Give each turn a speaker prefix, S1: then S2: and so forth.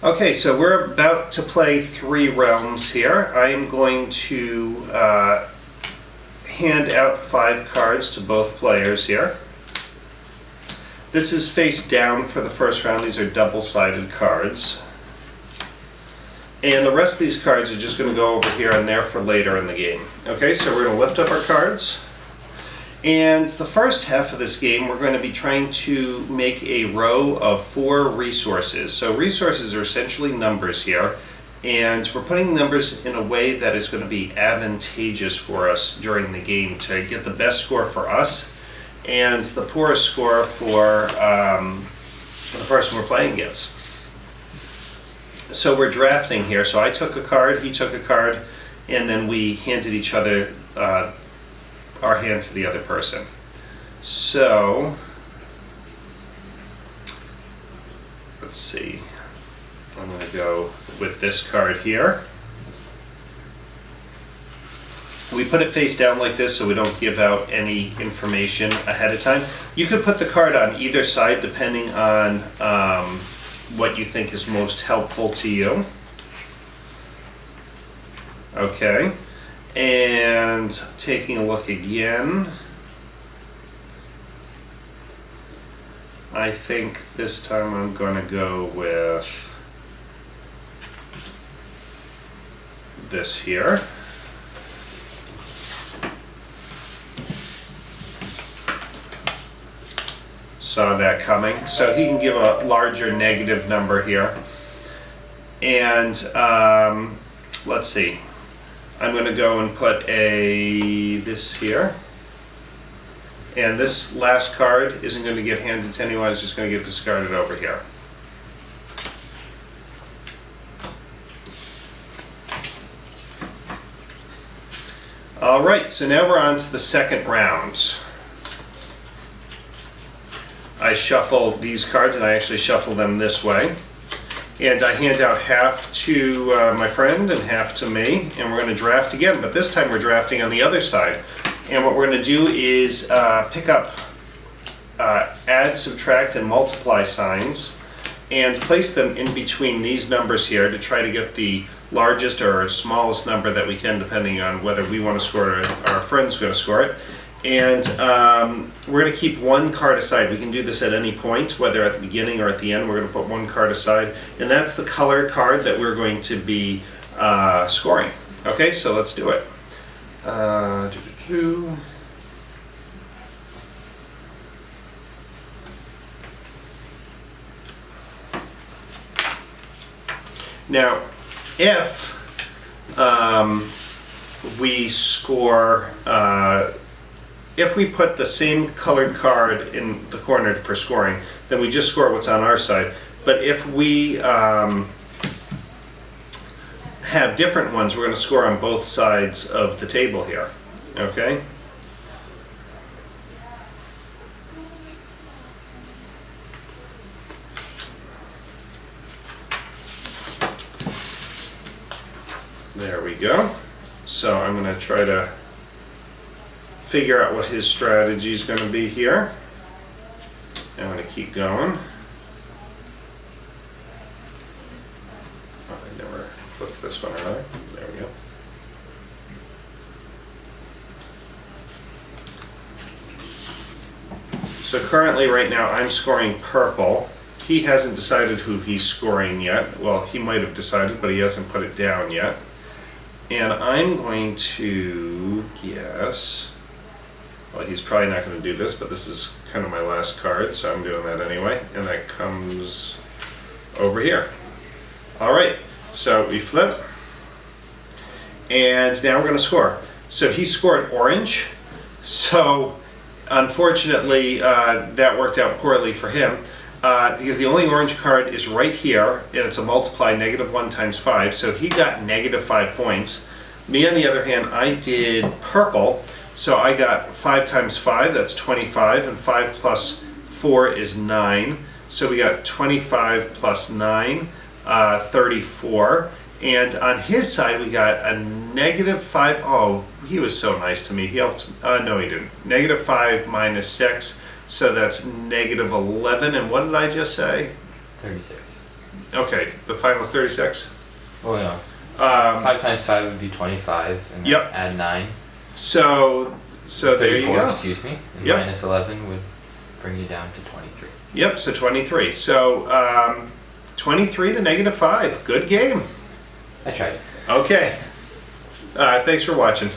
S1: Okay, so we're about to play 3 realms here. I am going to hand out 5 cards to both players here. This is face down for the first round. These are double-sided cards. And the rest of these cards are just going to go over here and there for later in the game. Okay, so we're going to lift up our cards. And the first half of this game, we're going to be trying to make a row of 4 resources. So resources are essentially numbers here, and we're putting numbers in a way that is going to be advantageous for us during the game to get the best score for us and the poorest score for the person we're playing against. So we're drafting here. So I took a card, he took a card, and then we handed each other our hand to the other person. So, let's see. I'm going to go with this card here. We put it face down like this so we don't give out any information ahead of time. You could put the card on either side depending on what you think is most helpful to you. Okay. And taking a look again, I think this time I'm going to go with this here. Saw that coming. So he can give a larger negative number here. And let's see. I'm going to go and put this here. And this last card isn't going to get handed to anyone, it's just going to get discarded over here. Alright, so now we're on to the second round. I shuffle these cards, and I actually shuffle them this way. And I hand out half to my friend and half to me, and we're going to draft again, but this time we're drafting on the other side. And what we're going to do is pick up add, subtract, and multiply signs and place them in between these numbers here to try to get the largest or smallest number that we can, depending on whether we want to score it or our friend's going to score it. And we're going to keep one card aside. We can do this at any point, whether at the beginning or at the end. We're going to put one card aside, and that's the colored card that we're going to be scoring. Okay, so let's do it. Now, if we score if we put the same colored card in the corner for scoring, then we just score what's on our side. But if we have different ones, we're going to score on both sides of the table here. Okay? There we go. So I'm going to try to figure out what his strategy is going to be here. I'm going to keep going. Oh, I never flipped this one around. There we go. So currently, right now, I'm scoring purple. He hasn't decided who he's scoring yet. Well, he might have decided, but he hasn't put it down yet. And I'm going to guess. Well, he's probably not going to do this, but this is kind of my last card, so I'm doing that anyway. And that comes over here. All right, so we flip. And now we're going to score. So he scored orange. So unfortunately, that worked out poorly for him. Because the only orange card is right here, and it's a multiply, -1 times 5. So he got -5 points. Me, on the other hand, I did purple. So I got 5 times 5, that's 25, and 5 plus 4 is 9. So we got 25 plus 9, 34. And on his side, we got a -5. Oh, he was so nice to me. He helped. No, he didn't. -5 minus 6. So that's -11. And what did I just say?
S2: 36.
S1: Okay, the final is 36.
S2: Well, no. 5 times 5 would be 25, and then
S1: Yep.
S2: add 9.
S1: So there you
S2: 34,
S1: go.
S2: excuse me. And
S1: Yep.
S2: minus 11 would bring you down to 23.
S1: Yep, so 23. So 23 to -5. Good game.
S2: I tried.
S1: Okay. Thanks for watching.